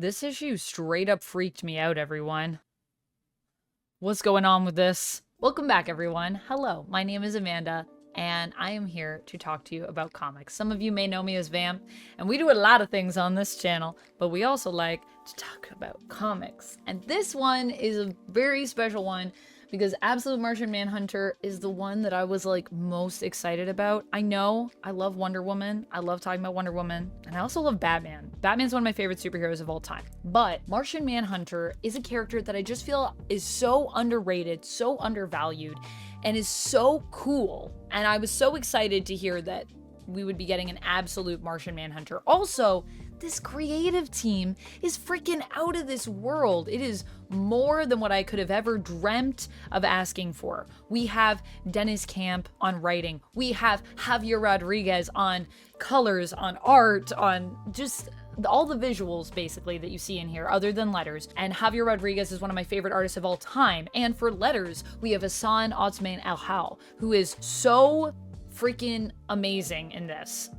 This issue straight up freaked me out, everyone. What's going on with this? Welcome back, everyone. Hello, my name is Amanda, and I am here to talk to you about comics. Some of you may know me as Vamp, and we do a lot of things on this channel, but we also like to talk about comics. And this one is a very special one because Absolute Martian Manhunter is the one that I was like most excited about. I know I love Wonder Woman. I love talking about Wonder Woman, and I also love Batman. Batman's one of my favorite superheroes of all time. But Martian Manhunter is a character that I just feel is so underrated, so undervalued, and is so cool. And I was so excited to hear that we would be getting an absolute Martian Manhunter. Also, this creative team is freaking out of this world. It is more than what I could have ever dreamt of asking for. We have Deniz Camp on writing. We have Javier Rodriguez on colors, on art, on just all the visuals basically that you see in here other than letters. And Javier Rodriguez is one of my favorite artists of all time. And for letters, we have Hassan Otsmane-Elhaou, who is so freaking amazing in this.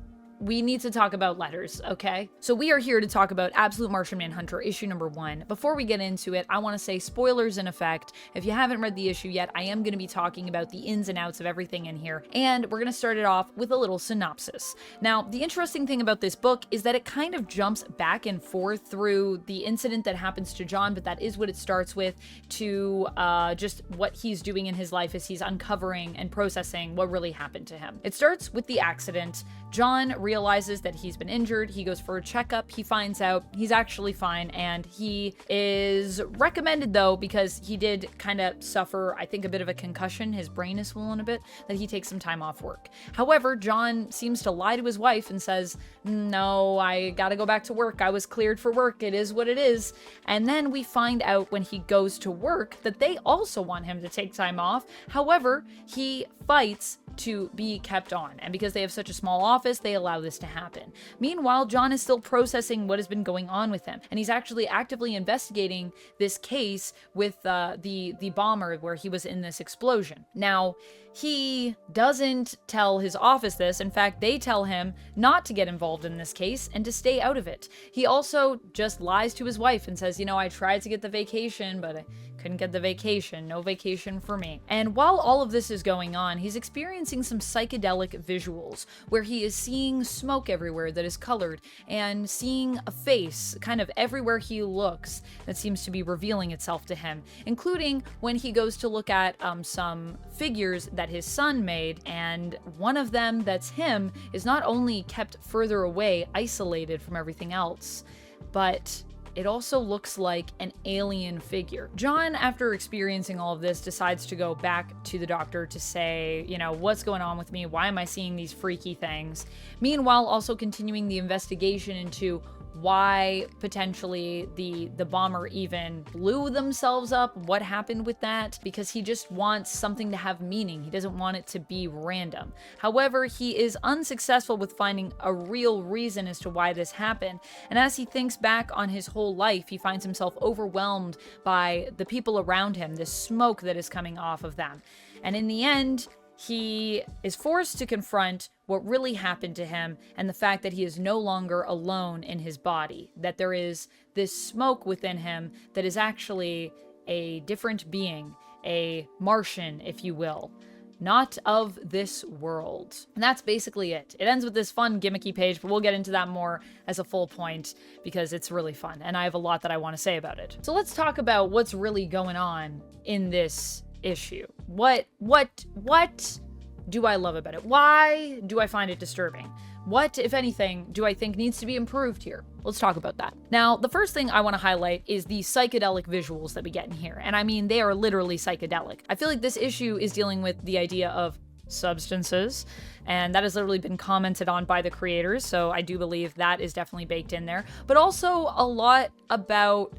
We need to talk about letters, okay? So we are here to talk about Absolute Martian Manhunter, issue number 1. Before we get into it, I want to say spoilers in effect. If you haven't read the issue yet, I am going to be talking about the ins and outs of everything in here, and we're going to start it off with a little synopsis. Now, the interesting thing about this book is that it kind of jumps back and forth through the incident that happens to John, but that is what it starts with, to just what he's doing in his life as he's uncovering and processing what really happened to him. It starts with the accident. John realizes that he's been injured. He goes for a checkup. He finds out he's actually fine, and he is recommended, though, because he did kind of suffer, I think, a bit of a concussion. His brain is swollen a bit, that he takes some time off work. However, John seems to lie to his wife and says, no, I gotta go back to work. I was cleared for work. It is what it is. And then we find out when he goes to work that they also want him to take time off. However, he fights to be kept on, and because they have such a small office, they allow this to happen. Meanwhile, John is still processing what has been going on with him, and he's actually actively investigating this case with the bomber where he was in this explosion. Now, he doesn't tell his office this. In fact, they tell him not to get involved in this case and to stay out of it. He also just lies to his wife and says, you know, I tried to get the vacation, but I couldn't get the vacation. No vacation for me. And while all of this is going on, he's experiencing some psychedelic visuals where he is seeing smoke everywhere that is colored and seeing a face kind of everywhere he looks that seems to be revealing itself to him, including when he goes to look at some figures that his son made, and one of them that's him is not only kept further away, isolated from everything else, but it also looks like an alien figure. John, after experiencing all of this, decides to go back to the doctor to say, you know, what's going on with me? Why am I seeing these freaky things? Meanwhile, also continuing the investigation into why potentially the bomber even blew themselves up, what happened with that, because he just wants something to have meaning. He doesn't want it to be random. However, he is unsuccessful with finding a real reason as to why this happened, and as he thinks back on his whole life, he finds himself overwhelmed by the people around him, the smoke that is coming off of them. And in the end, he is forced to confront what really happened to him and the fact that he is no longer alone in his body, that there is this smoke within him that is actually a different being, a Martian, if you will, not of this world. And that's basically it. It ends with this fun gimmicky page, but we'll get into that more as a full point because it's really fun and I have a lot that I want to say about it. So let's talk about what's really going on in this issue. What do I love about it? Why do I find it disturbing? What, if anything, do I think needs to be improved here? Let's talk about that. Now, the first thing I want to highlight is the psychedelic visuals that we get in here. And I mean, they are literally psychedelic. I feel like this issue is dealing with the idea of substances, and that has literally been commented on by the creators, so I do believe that is definitely baked in there. But also a lot about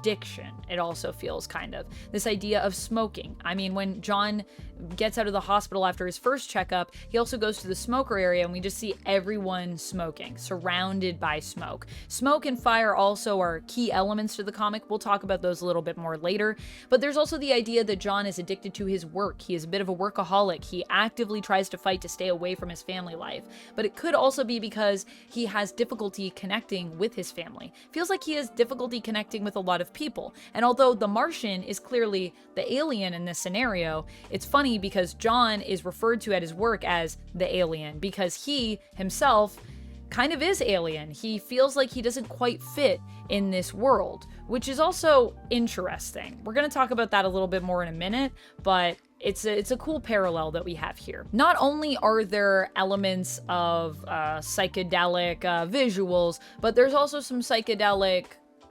addiction, it also feels kind of. This idea of smoking. I mean, when John gets out of the hospital after his first checkup, he also goes to the smoker area and we just see everyone smoking, surrounded by smoke. Smoke and fire also are key elements to the comic. We'll talk about those a little bit more later. But there's also the idea that John is addicted to his work. He is a bit of a workaholic. He actively tries to fight to stay away from his family life. But it could also be because he has difficulty connecting with his family. Feels like he has difficulty connecting with a lot of people. And although the Martian is clearly the alien in this scenario, it's funny because John is referred to at his work as the alien because he himself kind of is alien. He feels like he doesn't quite fit in this world, which is also interesting. We're going to talk about that a little bit more in a minute, but it's a cool parallel that we have here. Not only are there elements of psychedelic visuals, but there's also some psychedelic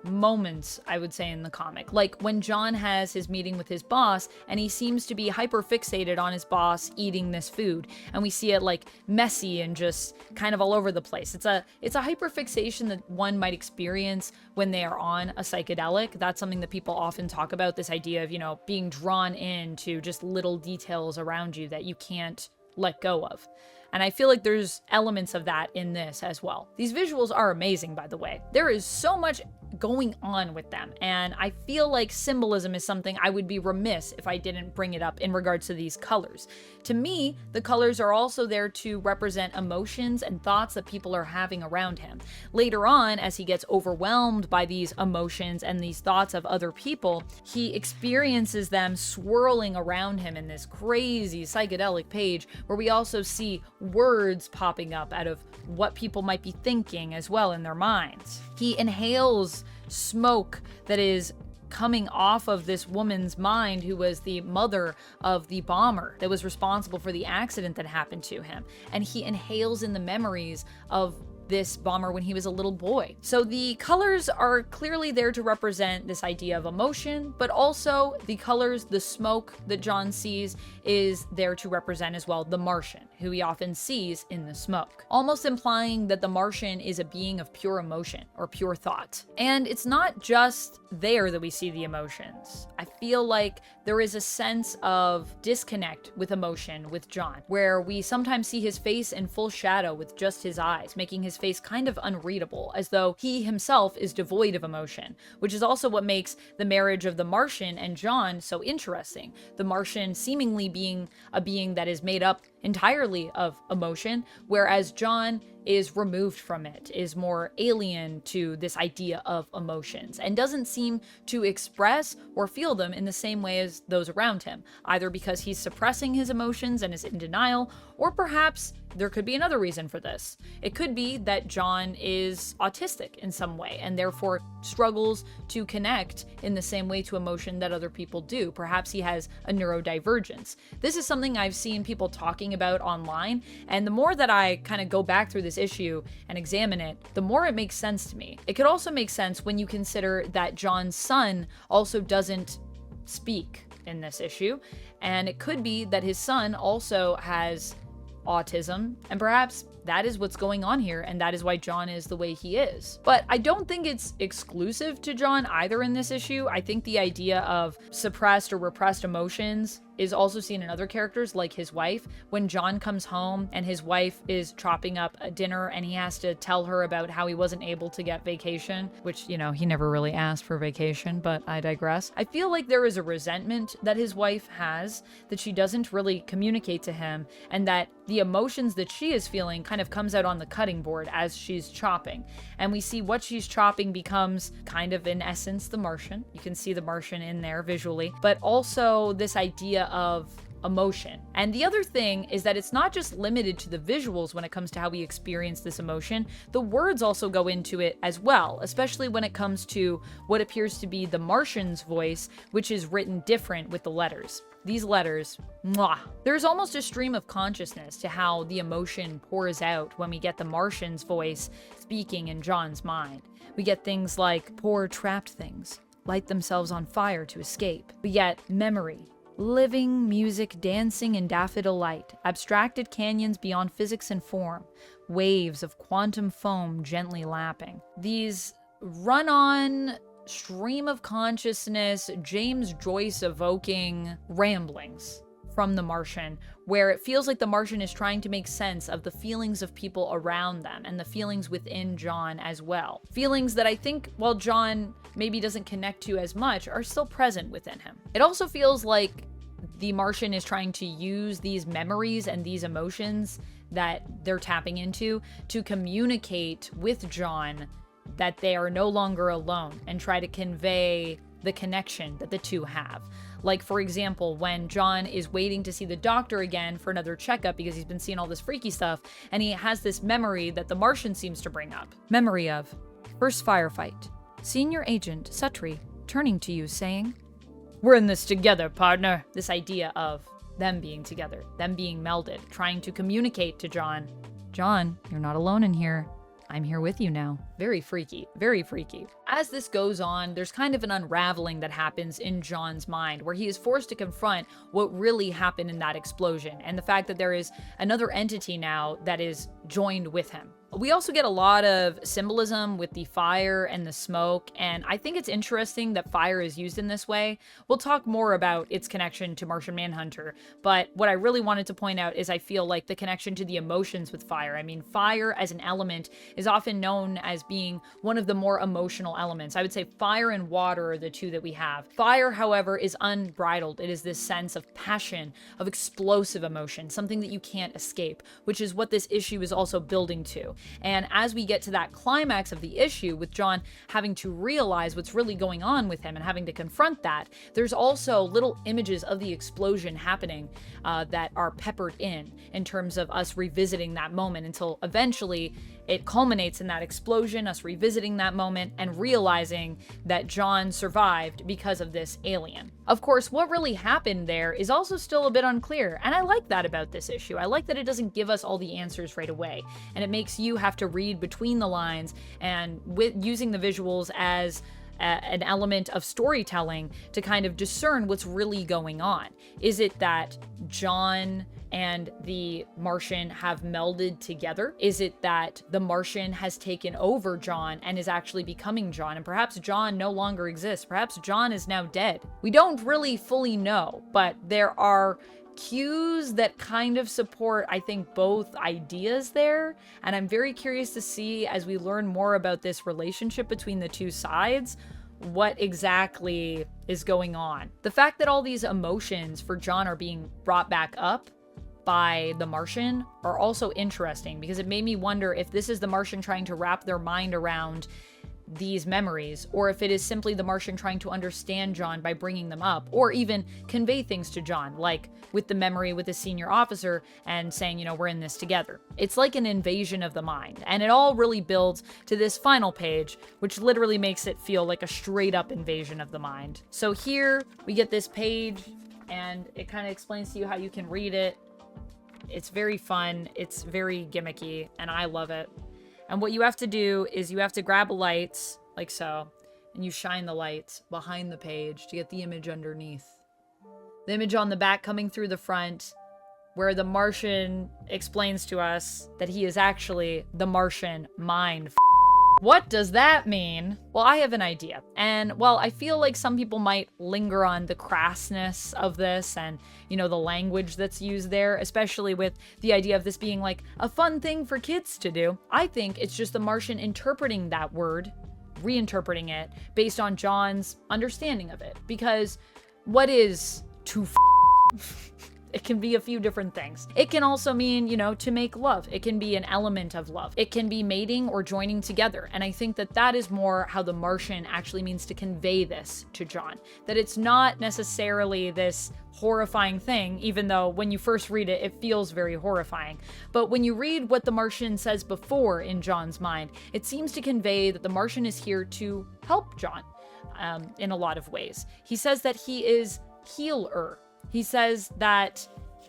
moments, I would say, in the comic. Like when John has his meeting with his boss and he seems to be hyper fixated on his boss eating this food, and we see it like messy and just kind of all over the place. It's a hyper fixation that one might experience when they are on a psychedelic. That's something that people often talk about, this idea of, you know, being drawn into just little details around you that you can't let go of. And I feel like there's elements of that in this as well. These visuals are amazing, by the way. There is so much going on with them, and I feel like symbolism is something I would be remiss if I didn't bring it up in regards to these colors. To me, the colors are also there to represent emotions and thoughts that people are having around him. Later on, as he gets overwhelmed by these emotions and these thoughts of other people, he experiences them swirling around him in this crazy psychedelic page where we also see words popping up out of what people might be thinking as well in their minds. He inhales smoke that is coming off of this woman's mind who was the mother of the bomber that was responsible for the accident that happened to him. And he inhales in the memories of this bomber when he was a little boy. So the colors are clearly there to represent this idea of emotion, but also the colors, the smoke that John sees is there to represent as well the Martian, who he often sees in the smoke, almost implying that the Martian is a being of pure emotion or pure thought. And it's not just there that we see the emotions. I feel like there is a sense of disconnect with emotion with John, where we sometimes see his face in full shadow with just his eyes, making his face kind of unreadable, as though he himself is devoid of emotion, which is also what makes the marriage of the Martian and John so interesting. The Martian seemingly being a being that is made up entirely of emotion, whereas John is removed from it, is more alien to this idea of emotions, and doesn't seem to express or feel them in the same way as those around him, either because he's suppressing his emotions and is in denial, or perhaps there could be another reason for this. It could be that John is autistic in some way and therefore struggles to connect in the same way to emotion that other people do. Perhaps he has a neurodivergence. This is something I've seen people talking about online, and the more that I kind of go back through this issue and examine it, the more it makes sense to me. It could also make sense when you consider that John's son also doesn't speak in this issue, and it could be that his son also has autism, and perhaps that is what's going on here, and that is why John is the way he is. But I don't think it's exclusive to John either in this issue. I think the idea of suppressed or repressed emotions is also seen in other characters, like his wife. When John comes home and his wife is chopping up a dinner and he has to tell her about how he wasn't able to get vacation, which, you know, he never really asked for vacation, but I digress. I feel like there is a resentment that his wife has that she doesn't really communicate to him, and that the emotions that she is feeling kind of comes out on the cutting board as she's chopping. And we see what she's chopping becomes kind of, in essence, the Martian. You can see the Martian in there visually, but also this idea of emotion. And the other thing is that it's not just limited to the visuals when it comes to how we experience this emotion. The words also go into it as well, especially when it comes to what appears to be the Martian's voice, which is written different with the letters. These letters, mwah. There's almost a stream of consciousness to how the emotion pours out when we get the Martian's voice speaking in John's mind. We get things like poor trapped things, light themselves on fire to escape. We get memory, living music dancing in daffodil light, abstracted canyons beyond physics and form, waves of quantum foam gently lapping. These run-on stream of consciousness, James Joyce evoking ramblings from the Martian, where it feels like the Martian is trying to make sense of the feelings of people around them and the feelings within John as well. Feelings that I think, while John maybe doesn't connect to as much, are still present within him. It also feels like the Martian is trying to use these memories and these emotions that they're tapping into to communicate with John that they are no longer alone and try to convey the connection that the two have. Like, for example, when John is waiting to see the doctor again for another checkup because he's been seeing all this freaky stuff, and he has this memory that the Martian seems to bring up. Memory of first firefight. Senior Agent Sutri turning to you saying, "We're in this together, partner." This idea of them being together, them being melded, trying to communicate to John, "John, you're not alone in here. I'm here with you now." Very freaky, very freaky. As this goes on, there's kind of an unraveling that happens in John's mind where he is forced to confront what really happened in that explosion and the fact that there is another entity now that is joined with him. We also get a lot of symbolism with the fire and the smoke, and I think it's interesting that fire is used in this way. We'll talk more about its connection to Martian Manhunter, but what I really wanted to point out is I feel like the connection to the emotions with fire. I mean, fire as an element is often known as being one of the more emotional elements. I would say fire and water are the two that we have. Fire, however, is unbridled. It is this sense of passion, of explosive emotion, something that you can't escape, which is what this issue is also building to. And as we get to that climax of the issue with John having to realize what's really going on with him and having to confront that, there's also little images of the explosion happening that are peppered in terms of us revisiting that moment until eventually it culminates in that explosion, us revisiting that moment and realizing that John survived because of this alien. Of course, what really happened there is also still a bit unclear, and I like that about this issue. I like that it doesn't give us all the answers right away, and it makes you have to read between the lines and with using the visuals as an element of storytelling to kind of discern what's really going on. Is it that John and the Martian have melded together? Is it that the Martian has taken over John and is actually becoming John, and perhaps John no longer exists? Perhaps John is now dead. We don't really fully know, but there are cues that kind of support, I think, both ideas there, and I'm very curious to see, as we learn more about this relationship between the two sides, what exactly is going on. The fact that all these emotions for John are being brought back up by the Martian are also interesting, because it made me wonder if this is the Martian trying to wrap their mind around these memories, or if it is simply the Martian trying to understand John by bringing them up, or even convey things to John, like with the memory with the senior officer and saying, you know, we're in this together. It's like an invasion of the mind, and it all really builds to this final page, which literally makes it feel like a straight up invasion of the mind. So here we get this page, and it kind of explains to you how you can read it. It's very fun, it's very gimmicky, and I love it. And what you have to do is you have to grab lights, like so, and you shine the lights behind the page to get the image underneath. The image on the back coming through the front, where the Martian explains to us that he is actually the Martian mind. What does that mean? Well, I have an idea. And while I feel like some people might linger on the crassness of this and, you know, the language that's used there, especially with the idea of this being like a fun thing for kids to do, I think it's just the Martian interpreting that word, reinterpreting it based on John's understanding of it. Because what is to It can be a few different things. It can also mean, you know, to make love. It can be an element of love. It can be mating or joining together. And I think that that is more how the Martian actually means to convey this to John. That it's not necessarily this horrifying thing, even though when you first read it, it feels very horrifying. But when you read what the Martian says before in John's mind, it seems to convey that the Martian is here to help John in a lot of ways. He says that he is healer. He says that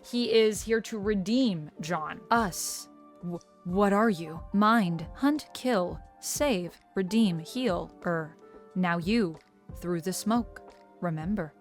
he is here to redeem John. Us. What are you? Mind, hunt, kill, save, redeem, heal, Now you, through the smoke. Remember.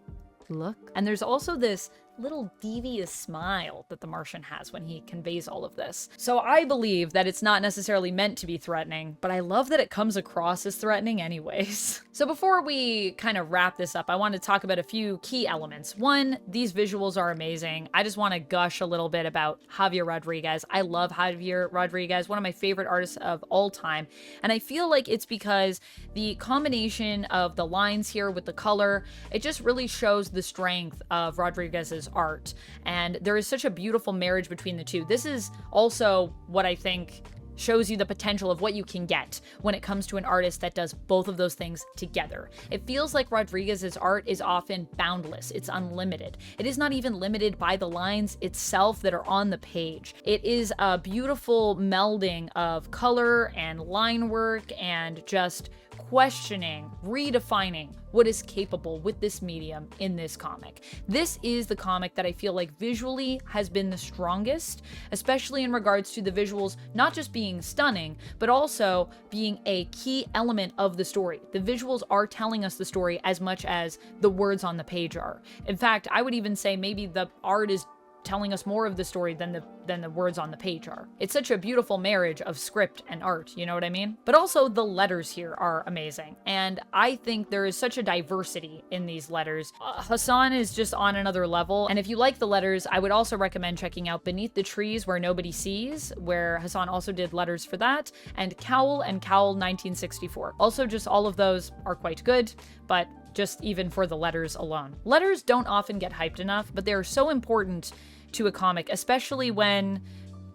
Look. And there's also this little devious smile that the Martian has when he conveys all of this. So I believe that it's not necessarily meant to be threatening, but I love that it comes across as threatening anyways. So before we kind of wrap this up, I want to talk about a few key elements. One, these visuals are amazing. I just want to gush a little bit about Javier Rodriguez. I love Javier Rodriguez, one of my favorite artists of all time. And I feel like it's because the combination of the lines here with the color, it just really shows the strength of Rodriguez's art. And there is such a beautiful marriage between the two. This is also what I think shows you the potential of what you can get when it comes to an artist that does both of those things together. It feels like Rodriguez's art is often boundless. It's unlimited. It is not even limited by the lines itself that are on the page. It is a beautiful melding of color and line work and just questioning, redefining what is capable with this medium in this comic. This is the comic that I feel like visually has been the strongest, especially in regards to the visuals not just being stunning, but also being a key element of the story. The visuals are telling us the story as much as the words on the page are. In fact, I would even say maybe the art is telling us more of the story than the words on the page are. It's such a beautiful marriage of script and art, you know what I mean? But also the letters here are amazing. And I think there is such a diversity in these letters. Hassan is just on another level. And if you like the letters, I would also recommend checking out Beneath the Trees Where Nobody Sees, where Hassan also did letters for that, and Cowl 1964. Also, just all of those are quite good, but just even for the letters alone. Letters don't often get hyped enough, but they are so important to a comic, especially when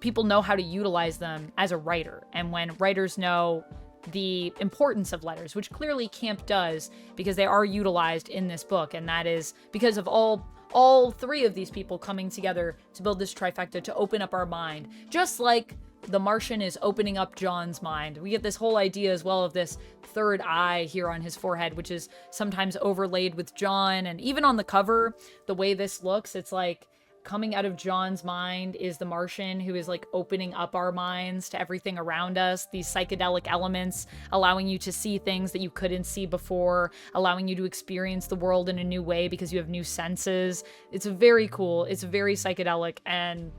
people know how to utilize them as a writer, and when writers know the importance of letters, which clearly Camp does, because they are utilized in this book, and that is because of all three of these people coming together to build this trifecta to open up our mind, just like the Martian is opening up John's mind. We get this whole idea as well of this third eye here on his forehead, which is sometimes overlaid with John, and even on the cover, the way this looks, it's like coming out of John's mind is the Martian, who is like opening up our minds to everything around us, these psychedelic elements, allowing you to see things that you couldn't see before, allowing you to experience the world in a new way because you have new senses. It's very cool. It's very psychedelic, and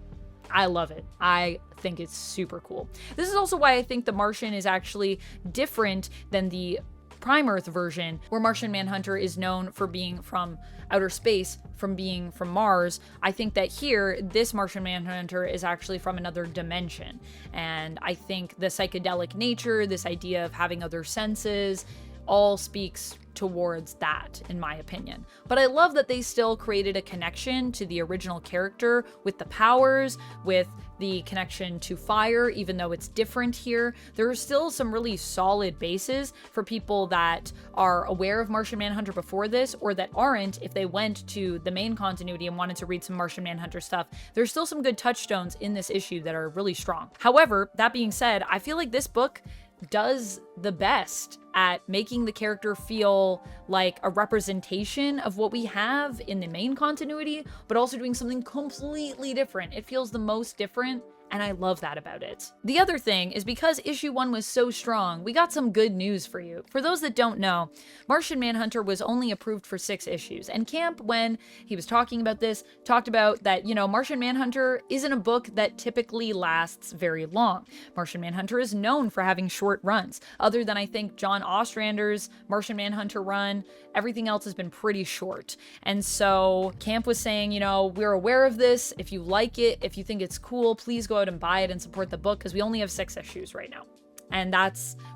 I love it. I think it's super cool. This is also why I think the Martian is actually different than the Prime Earth version, where Martian Manhunter is known for being from outer space, from being from Mars. I think that here, this Martian Manhunter is actually from another dimension. And I think the psychedelic nature, this idea of having other senses, all speaks towards that, in my opinion. But I love that they still created a connection to the original character with the powers, with the connection to fire, even though it's different here. There are still some really solid bases for people that are aware of Martian Manhunter before this, or that aren't if they went to the main continuity and wanted to read some Martian Manhunter stuff. There's still some good touchstones in this issue that are really strong. However, that being said, I feel like this book does the best at making the character feel like a representation of what we have in the main continuity, but also doing something completely different. It feels the most different, and I love that about it. The other thing is, because issue 1 was so strong, we got some good news for you. For those that don't know, Martian Manhunter was only approved for 6 issues, and Camp, when he was talking about this, talked about that, you know, Martian Manhunter isn't a book that typically lasts very long. Martian Manhunter is known for having short runs. Other than, I think, John Ostrander's Martian Manhunter run, everything else has been pretty short. And so Camp was saying, you know, we're aware of this. If you like it, if you think it's cool, please go out and buy it and support the book, because we only have 6 issues right now. And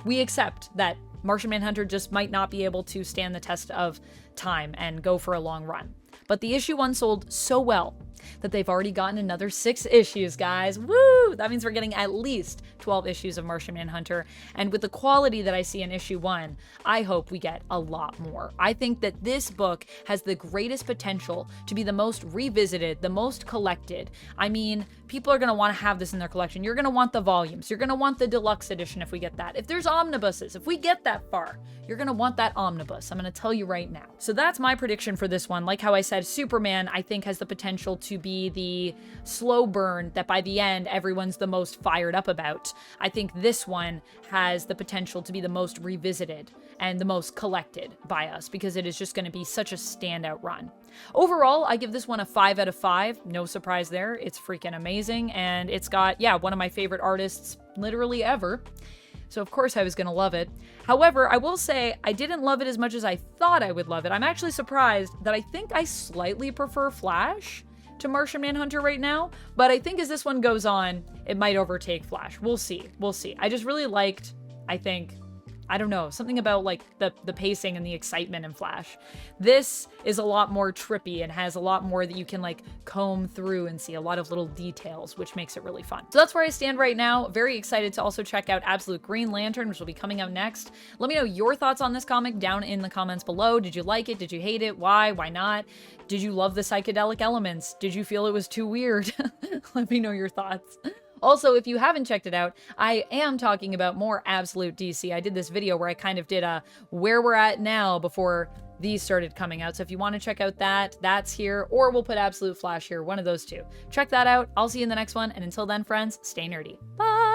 we accept that Martian Manhunter just might not be able to stand the test of time and go for a long run. But the issue 1 sold so well that they've already gotten another 6 issues, guys. Woo! That means we're getting at least 12 issues of Martian Manhunter. And with the quality that I see in issue 1, I hope we get a lot more. I think that this book has the greatest potential to be the most revisited, the most collected. I mean, people are going to want to have this in their collection. You're going to want the volumes. You're going to want the deluxe edition if we get that. If there's omnibuses, if we get that far, you're going to want that omnibus. I'm going to tell you right now. So that's my prediction for this one. Like how I said, Superman, I think, has the potential to be the slow burn that by the end, everyone's the most fired up about. I think this one has the potential to be the most revisited and the most collected by us because it is just going to be such a standout run. Overall, I give this one a 5 out of 5. No surprise there. It's freaking amazing. And it's got, yeah, one of my favorite artists literally ever. So of course I was going to love it. However, I will say I didn't love it as much as I thought I would love it. I'm actually surprised that I think I slightly prefer Flash to Martian Manhunter right now. But I think as this one goes on, it might overtake Flash. We'll see. We'll see. I just really liked, I think, I don't know, something about like the pacing and the excitement in Flash. This is a lot more trippy and has a lot more that you can like comb through and see a lot of little details, which makes it really fun. So that's where I stand right now. Very excited to also check out Absolute Green Lantern, which will be coming out next. Let me know your thoughts on this comic down in the comments below. Did you like it? Did you hate it? Why? Why not? Did you love the psychedelic elements? Did you feel it was too weird? Let me know your thoughts. Also, if you haven't checked it out, I am talking about more Absolute DC. I did this video where I kind of did a where we're at now before these started coming out. So if you want to check out that, that's here, or we'll put Absolute Flash here, one of those two. Check that out. I'll see you in the next one. And until then, friends, stay nerdy. Bye!